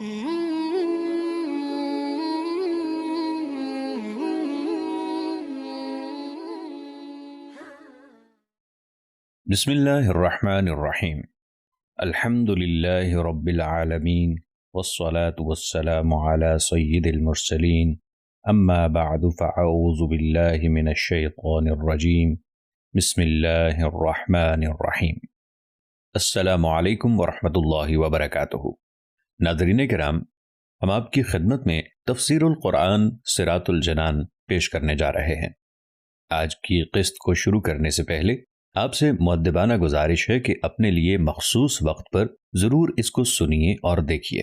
بسم اللہ الرحمن الرحیم الحمد للہ رب العالمین والصلاة والسلام علی سید المرسلین اما بعد فاعوذ باللہ من الشیطان الرجیم بسم اللہ الرحمن الرحیم۔ السلام علیکم ورحمۃ اللہ وبرکاتہ۔ ناظرین کرام، ہم آپ کی خدمت میں تفسیر القرآن صراط الجنان پیش کرنے جا رہے ہیں۔ آج کی قسط کو شروع کرنے سے پہلے آپ سے مؤدبانہ گزارش ہے کہ اپنے لیے مخصوص وقت پر ضرور اس کو سنیے اور دیکھیے،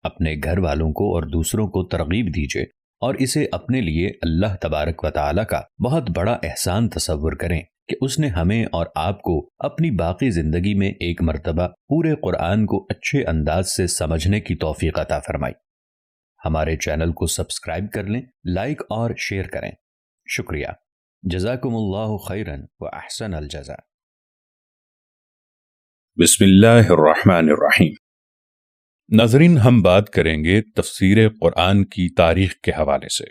اپنے گھر والوں کو اور دوسروں کو ترغیب دیجیے اور اسے اپنے لیے اللہ تبارک و تعالی کا بہت بڑا احسان تصور کریں کہ اس نے ہمیں اور آپ کو اپنی باقی زندگی میں ایک مرتبہ پورے قرآن کو اچھے انداز سے سمجھنے کی توفیق عطا فرمائی۔ ہمارے چینل کو سبسکرائب کر لیں، لائک اور شیئر کریں۔ شکریہ۔ جزاکم اللہ خیرن و احسن الجزاء۔ بسم اللہ الرحمن الرحیم۔ ناظرین، ہم بات کریں گے تفسیر قرآن کی تاریخ کے حوالے سے۔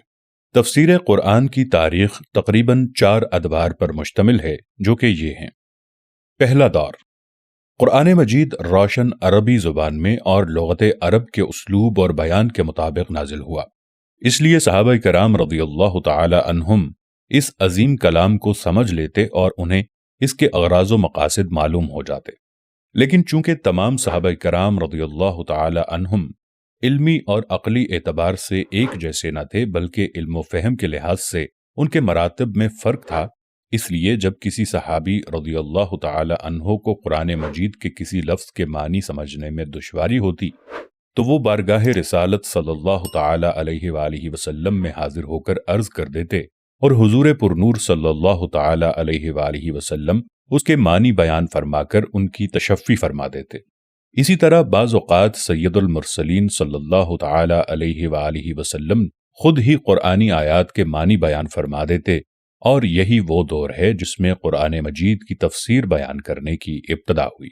تفسیر قرآن کی تاریخ تقریباً 4 ادوار پر مشتمل ہے، جو کہ یہ ہیں۔ پہلا دور، قرآن مجید روشن عربی زبان میں اور لغت عرب کے اسلوب اور بیان کے مطابق نازل ہوا، اس لیے صحابہ کرام رضی اللہ تعالی عنہم اس عظیم کلام کو سمجھ لیتے اور انہیں اس کے اغراض و مقاصد معلوم ہو جاتے۔ لیکن چونکہ تمام صحابہ کرام رضی اللہ تعالی عنہم علمی اور عقلی اعتبار سے ایک جیسے نہ تھے، بلکہ علم و فہم کے لحاظ سے ان کے مراتب میں فرق تھا، اس لیے جب کسی صحابی رضی اللہ تعالی عنہ کو قرآن مجید کے کسی لفظ کے معنی سمجھنے میں دشواری ہوتی تو وہ بارگاہ رسالت صلی اللہ تعالی علیہ وآلہ وسلم میں حاضر ہو کر عرض کر دیتے اور حضور پرنور صلی اللہ تعالی علیہ وآلہ وسلم اس کے معنی بیان فرما کر ان کی تشفی فرما دیتے۔ اسی طرح بعض اوقات سید المرسلین صلی اللہ تعالی علیہ وآلہ وسلم خود ہی قرآنی آیات کے معنی بیان فرما دیتے، اور یہی وہ دور ہے جس میں قرآن مجید کی تفسیر بیان کرنے کی ابتدا ہوئی۔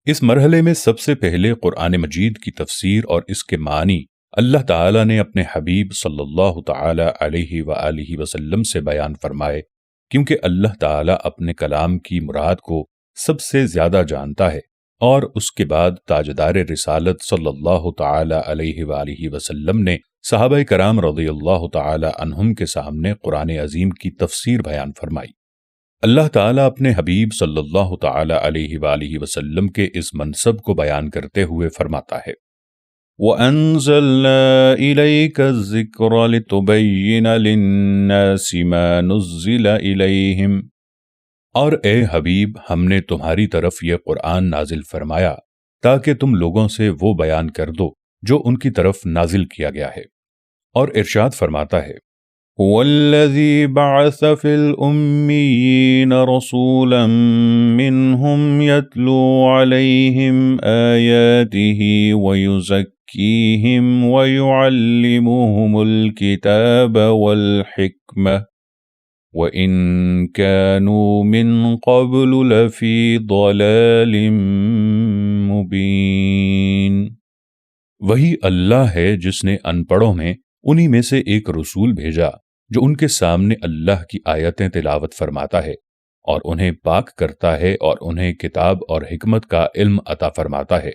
اس مرحلے میں سب سے پہلے قرآن مجید کی تفسیر اور اس کے معنی اللہ تعالیٰ نے اپنے حبیب صلی اللہ تعالی علیہ وآلہ وسلم سے بیان فرمائے، کیونکہ اللہ تعالیٰ اپنے کلام کی مراد کو سب سے زیادہ جانتا ہے، اور اس کے بعد تاجدار رسالت صلی اللہ تعالی علیہ وآلہ وسلم نے صحابہ کرام رضی اللہ تعالی عنہم کے سامنے قرآن عظیم کی تفسیر بیان فرمائی۔ اللہ تعالیٰ اپنے حبیب صلی اللہ تعالی علیہ وآلہ وسلم کے اس منصب کو بیان کرتے ہوئے فرماتا ہے، وَأَنزَلْنَا إِلَيْكَ الذِّكْرَ لِتُبَيِّنَ لِلنَّاسِ مَا نُزِّلَ إِلَيْهِمْ، اور اے حبیب، ہم نے تمہاری طرف یہ قرآن نازل فرمایا تاکہ تم لوگوں سے وہ بیان کر دو جو ان کی طرف نازل کیا گیا ہے۔ اور ارشاد فرماتا ہے، هُوَ الَّذِي بَعَثَ فِي الْأُمِّيِّينَ رَسُولًا مِّنْهُمْ يَتْلُو عَلَيْهِمْ آيَاتِهِ وَيُزَكِّيهِمْ وَيُعَلِّمُهُمُ الْكِتَابَ وَالْحِكْمَةَ وَإِن كَانُوا مِن قَبْلُ لَفِي ضَلَالٍ مُبِينٍ۔ وہی اللہ ہے جس نے ان پڑھوں میں انہی میں سے ایک رسول بھیجا جو ان کے سامنے اللہ کی آیتیں تلاوت فرماتا ہے اور انہیں پاک کرتا ہے اور انہیں کتاب اور حکمت کا علم عطا فرماتا ہے،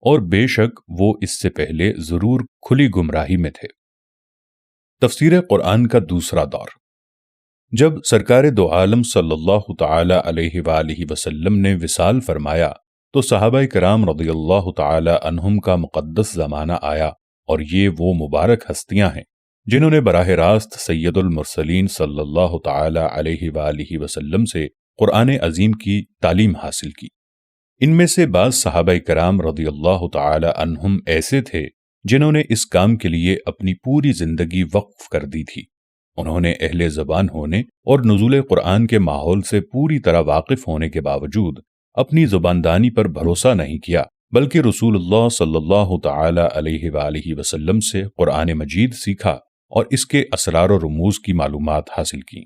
اور بے شک وہ اس سے پہلے ضرور کھلی گمراہی میں تھے۔ تفسیر قرآن کا دوسرا دور، جب سرکار دو عالم صلی اللہ تعالی علیہ وآلہ وسلم نے وصال فرمایا تو صحابہ کرام رضی اللہ تعالی عنہم کا مقدس زمانہ آیا، اور یہ وہ مبارک ہستیاں ہیں جنہوں نے براہ راست سید المرسلین صلی اللہ تعالی علیہ وآلہ وسلم سے قرآن عظیم کی تعلیم حاصل کی۔ ان میں سے بعض صحابہ کرام رضی اللہ تعالی عنہم ایسے تھے جنہوں نے اس کام کے لیے اپنی پوری زندگی وقف کر دی تھی۔ انہوں نے اہل زبان ہونے اور نزول قرآن کے ماحول سے پوری طرح واقف ہونے کے باوجود اپنی زباندانی پر بھروسہ نہیں کیا، بلکہ رسول اللہ صلی اللہ تعالی علیہ وآلہ وسلم سے قرآن مجید سیکھا اور اس کے اسرار و رموز کی معلومات حاصل کی۔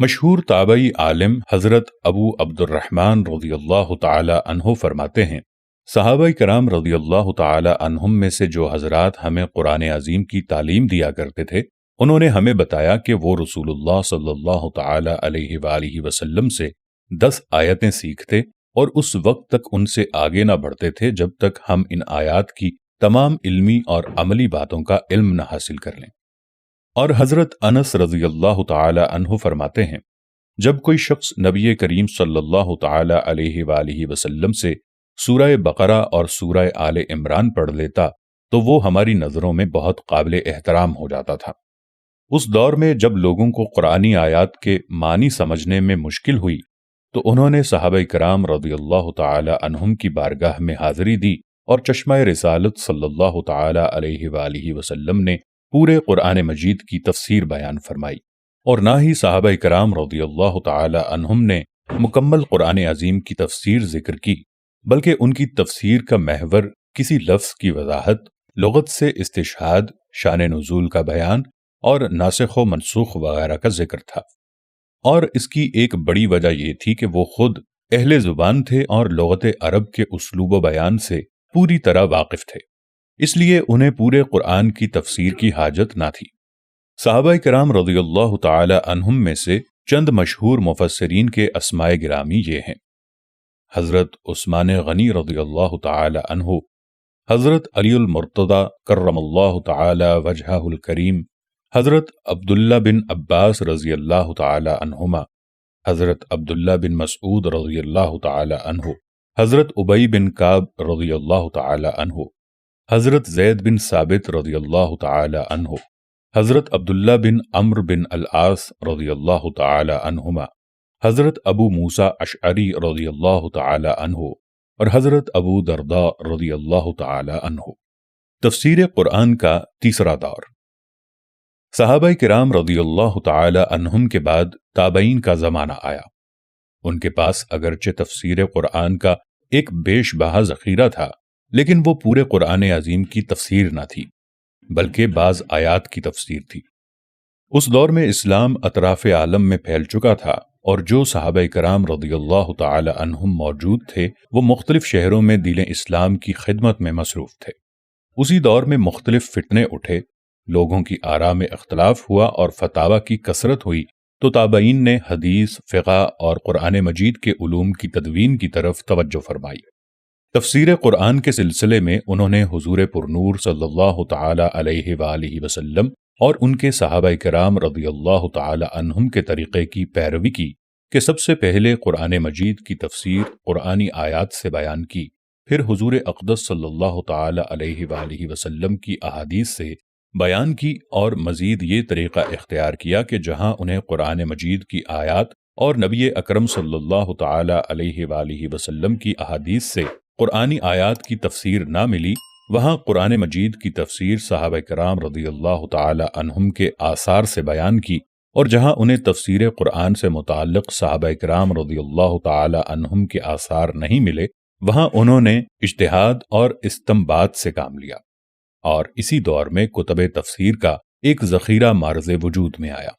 مشہور تابعی عالم حضرت ابو عبد الرحمن رضی اللہ تعالی عنہ فرماتے ہیں صحابہ کرام رضی اللہ تعالی عنہم میں سے جو حضرات ہمیں قرآن عظیم کی تعلیم دیا کرتے تھے، انہوں نے ہمیں بتایا کہ وہ رسول اللہ صلی اللہ تعالی علیہ وآلہ وسلم سے 10 آیتیں سیکھتے اور اس وقت تک ان سے آگے نہ بڑھتے تھے جب تک ہم ان آیات کی تمام علمی اور عملی باتوں کا علم نہ حاصل کر لیں۔ اور حضرت انس رضی اللہ تعالی عنہ فرماتے ہیں، جب کوئی شخص نبی کریم صلی اللہ تعالی علیہ وآلہ وسلم سے سورہ بقرہ اور سورہ آل عمران پڑھ لیتا تو وہ ہماری نظروں میں بہت قابل احترام ہو جاتا تھا۔ اس دور میں جب لوگوں کو قرآنی آیات کے معنی سمجھنے میں مشکل ہوئی تو انہوں نے صحابہ کرام رضی اللہ تعالی عنہم کی بارگاہ میں حاضری دی اور چشمہ رسالت صلی اللہ تعالی علیہ وآلہ وسلم نے پورے قرآن مجید کی تفسیر بیان فرمائی، اور نہ ہی صحابہ کرام رضی اللہ تعالی عنہم نے مکمل قرآن عظیم کی تفسیر ذکر کی، بلکہ ان کی تفسیر کا محور کسی لفظ کی وضاحت، لغت سے استشہاد، شان نزول کا بیان اور ناسخ و منسوخ وغیرہ کا ذکر تھا۔ اور اس کی ایک بڑی وجہ یہ تھی کہ وہ خود اہل زبان تھے اور لغت عرب کے اسلوب و بیان سے پوری طرح واقف تھے، اس لیے انہیں پورے قرآن کی تفسیر کی حاجت نہ تھی۔ صحابہ کرام رضی اللہ تعالی عنہم میں سے چند مشہور مفسرین کے اسماء گرامی یہ ہیں: حضرت عثمان غنی رضی اللہ تعالی عنہ، حضرت علی المرتضی کرم اللہ تعالی وجہہ الکریم، حضرت عبداللہ بن عباس رضی اللہ تعالی عنہما، حضرت عبداللہ بن مسعود رضی اللہ تعالی عنہ، حضرت ابی بن کعب رضی اللہ تعالی عنہ، حضرت زید بن ثابت رضی اللہ تعالی عنہ، حضرت عبداللہ بن عمرو بن العاص رضی اللہ تعالی عنہما، حضرت ابو موسیٰ اشعری رضی اللہ تعالی عنہ، اور حضرت ابو درداء رضی اللہ تعالی عنہ۔ تفسیر قرآن کا تیسرا دور۔ صحابہ کرام رضی اللہ تعالی عنہم کے بعد تابعین کا زمانہ آیا۔ ان کے پاس اگرچہ تفسیر قرآن کا ایک بیش بہا ذخیرہ تھا، لیکن وہ پورے قرآن عظیم کی تفسیر نہ تھی، بلکہ بعض آیات کی تفسیر تھی۔ اس دور میں اسلام اطراف عالم میں پھیل چکا تھا، اور جو صحابہ کرام رضی اللہ تعالی عنہم موجود تھے وہ مختلف شہروں میں دین اسلام کی خدمت میں مصروف تھے۔ اسی دور میں مختلف فتنے اٹھے، لوگوں کی آراء میں اختلاف ہوا اور فتاوی کی کثرت ہوئی، تو تابعین نے حدیث، فقہ اور قرآن مجید کے علوم کی تدوین کی طرف توجہ فرمائی۔ تفسیر قرآن کے سلسلے میں انہوں نے حضور پرنور صلی اللہ تعالی علیہ وآلہ وسلم اور ان کے صحابہ کرام رضی اللہ تعالی عنہم کے طریقے کی پیروی کی کہ سب سے پہلے قرآن مجید کی تفسیر قرآنی آیات سے بیان کی، پھر حضور اقدس صلی اللہ تعالی علیہ وآلہ وسلم کی احادیث سے بیان کی، اور مزید یہ طریقہ اختیار کیا کہ جہاں انہیں قرآن مجید کی آیات اور نبی اکرم صلی اللہ تعالی علیہ وآلہ وسلم کی احادیث سے قرآنی آیات کی تفسیر نہ ملی، وہاں قرآن مجید کی تفسیر صحابہ کرام رضی اللہ تعالی عنہم کے آثار سے بیان کی، اور جہاں انہیں تفسیر قرآن سے متعلق صحابہ کرام رضی اللہ تعالی عنہم کے آثار نہیں ملے، وہاں انہوں نے اجتہاد اور استنباط سے کام لیا، اور اسی دور میں کتب تفسیر کا ایک ذخیرہ معرض وجود میں آیا۔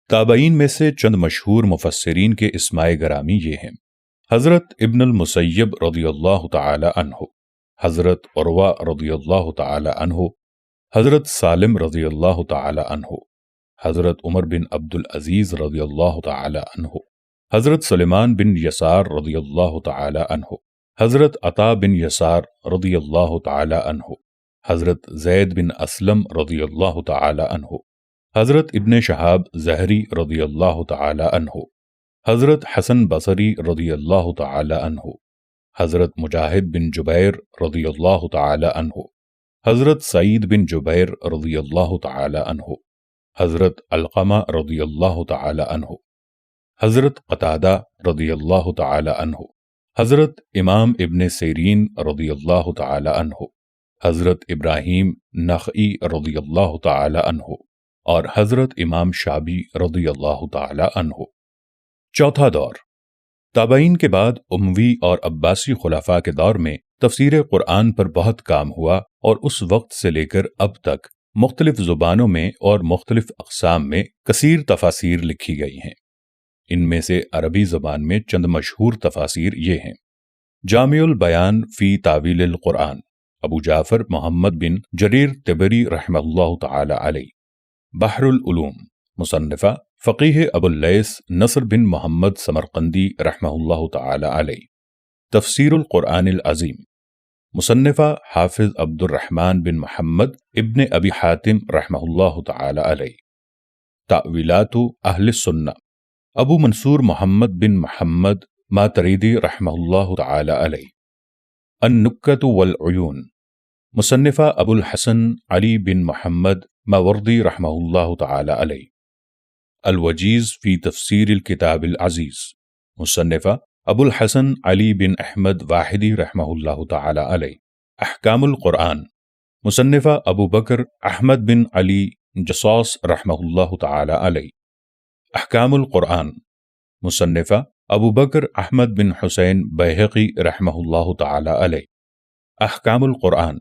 تابعین میں سے چند مشہور مفسرین کے اسماء گرامی یہ ہیں: حضرت ابن المسیب رضی اللہ تعالی عنہ، حضرت عروہ رضی اللہ تعالی عنہ، حضرت سالم رضی اللہ تعالی عنہ، حضرت عمر بن عبد العزیز رضی اللہ تعالی عنہ، حضرت سلیمان بن یسار رضی اللہ تعالی عنہ، حضرت عطا بن یسار رضی اللہ تعالی عنہ، حضرت زید بن اسلم رضی اللہ تعالی عنہ، حضرت ابن شہاب زہری رضی اللہ تعالی عنہ، حضرت حسن بصری رضی اللہ تعالی عنہ، حضرت مجاہد بن جبیر رضی اللہ تعالی عنہ، حضرت سعید بن جبیر رضی اللہ تعالی عنہ، حضرت علقمہ رضی اللہ تعالی عنہ، حضرت قتادہ رضی اللہ تعالی عنہ، حضرت امام ابن سیرین رضی اللہ تعالی عنہ، حضرت ابراہیم نخعی رضی اللہ تعالی عنہ، اور حضرت امام شعبی رضی اللہ تعالی عنہ۔ چوتھا دور۔ تابعین کے بعد اموی اور عباسی خلفاء کے دور میں تفسیر قرآن پر بہت کام ہوا، اور اس وقت سے لے کر اب تک مختلف زبانوں میں اور مختلف اقسام میں کثیر تفاسیر لکھی گئی ہیں۔ ان میں سے عربی زبان میں چند مشہور تفاسیر یہ ہیں: جامع البیان فی تاویل القرآن ابو جعفر محمد بن جریر طبری رحمہ اللہ تعالی علیہ۔ بحر العلوم مصنفہ فقیہ ابو اللیث نصر بن محمد سمرقندی رحمہ اللہ تعالی علیہ۔ تفسیر القرآن العظیم مصنفہ حافظ عبد الرحمن بن محمد ابن ابی حاتم رحمہ اللہ تعالی علیہ۔ تأویلات اہل السنہ ابو منصور محمد بن محمد ماتریدی رحمہ اللہ تعالی علیہ۔ النکت والعیون مصنفہ ابو الحسن علی بن محمد ماوردی رحمہ اللہ تعالی علیہ۔ الوجیز فی تفسیر الکتاب العزیز مصنفہ ابو الحسن علی بن احمد واحدی رحمہ اللہ تعالی علیہ۔ احکام القرآن مصنفہ ابو بکر احمد بن علی جصاص رحمہ اللہ تعالی علیہ۔ احکام القرآن مصنفہ ابو بکر احمد بن حسین بیہقی رحمہ اللہ تعالی علیہ۔ احکام القرآن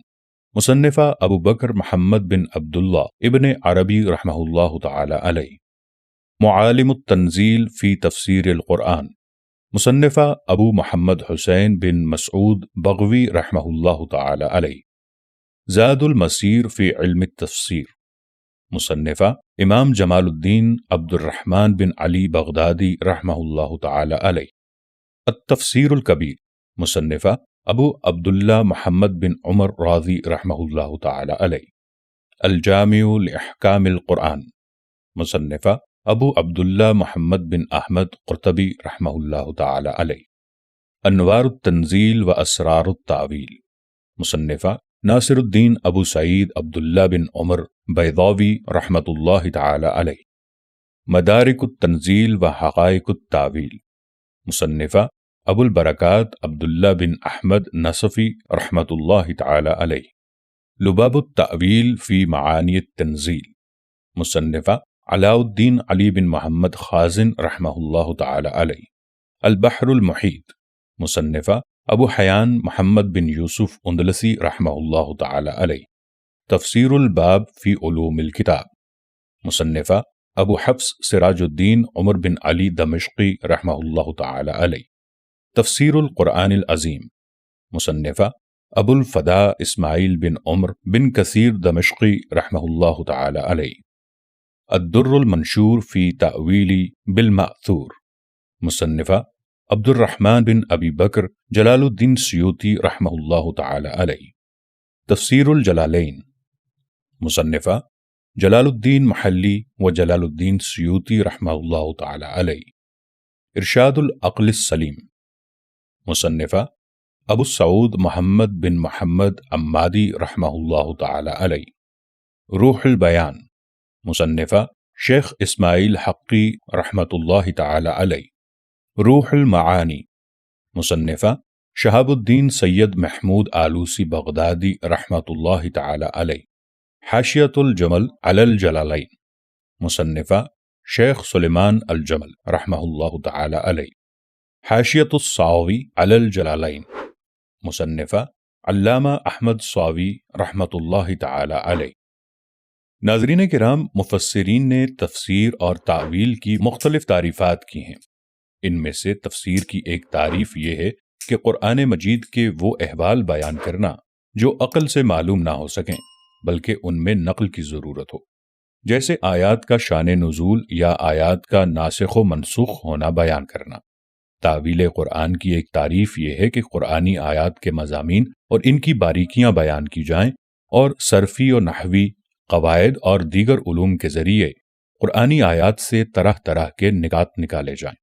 مصنفہ ابو بکر محمد بن عبداللہ ابن عربی رحمہ اللہ تعالی علیہ۔ معالم التنزیل فی تفسیر القرآن مصنفہ ابو محمد حسین بن مسعود بغوی رحمہ اللہ تعالی علیہ۔ زاد المسیر فی علم التفسیر مصنفہ امام جمال الدین عبد الرحمن بن علی بغدادی رحمہ اللہ تعالی علیہ۔ التفسیر الکبیر مصنفہ ابو عبداللہ محمد بن عمر راضی رحمہ اللہ تعالی علیہ۔ الجامع لاحکام القرآن مصنفہ ابو عبداللہ محمد بن احمد قرطبی رحمہ اللہ تعالی علیہ۔ انوار التنزیل و اسرار التاویل مصنفہ ناصر الدین ابو سعید عبداللہ بن عمر بیضاوی رحمۃ اللہ تعالی علیہ۔ مدارک التنزیل و حقائق التاویل مصنفہ ابو البرکات عبداللہ بن احمد نصفی رحمۃ اللہ تعالی علیہ۔ لباب التأویل فی معانی التنزیل مصنفہ علاء الدین علی بن محمد خازن رحمہ اللہ تعالی علیہ۔ البحر المحیط مصنفہ ابو حیان محمد بن یوسف اندلسی رحمہ اللہ تعالی علیہ۔ تفسیر الباب فی علوم الکتاب مصنفہ ابو حفص سراج الدین عمر بن علی دمشقی رحمہ اللہ تعالی علیہ۔ تفسیر القرآن العظیم مصنفہ ابو الفداء اسماعیل بن عمر بن کثیر دمشقی رحمہ اللہ تعالی علیہ۔ الدر المنشور فی تأویل بالمأثور مصنفہ عبد الرحمن بن ابی بکر جلال الدین سیوطی رحمہ اللہ تعالی علیہ۔ تفسیر الجلالین مصنفہ جلال الدین محلی و جلال الدین سیوطی رحمہ اللہ تعالی علیہ۔ ارشاد العقل السلیم مصنفہ ابو سعود محمد بن محمد عمادی رحمہ اللہ تعالی علیہ۔ روح البیان مصنفہ شیخ اسماعیل حقی رحمۃ اللہ تعالی علیہ۔ روح المعانی مصنفہ شہاب الدین سید محمود آلوسی بغدادی رحمۃ اللہ تعالی علیہ۔ حاشیۃ الجمل علی الجلالین مصنفہ شیخ سلیمان الجمل رحمہ اللہ تعالی علیہ۔ حاشیۃ الصاوی علی الجلالین مصنفہ علامہ احمد صاوی رحمۃ اللہ تعالی علیہ۔ ناظرین کرام، مفسرین نے تفسیر اور تاویل کی مختلف تعریفات کی ہیں۔ ان میں سے تفسیر کی ایک تعریف یہ ہے کہ قرآن مجید کے وہ احوال بیان کرنا جو عقل سے معلوم نہ ہو سکیں بلکہ ان میں نقل کی ضرورت ہو، جیسے آیات کا شان نزول یا آیات کا ناسخ و منسوخ ہونا بیان کرنا۔ تاویل قرآن کی ایک تعریف یہ ہے کہ قرآنی آیات کے مضامین اور ان کی باریکیاں بیان کی جائیں اور صرفی و نحوی قواعد اور دیگر علوم کے ذریعے قرآنی آیات سے طرح طرح کے نکات نکالے جائیں۔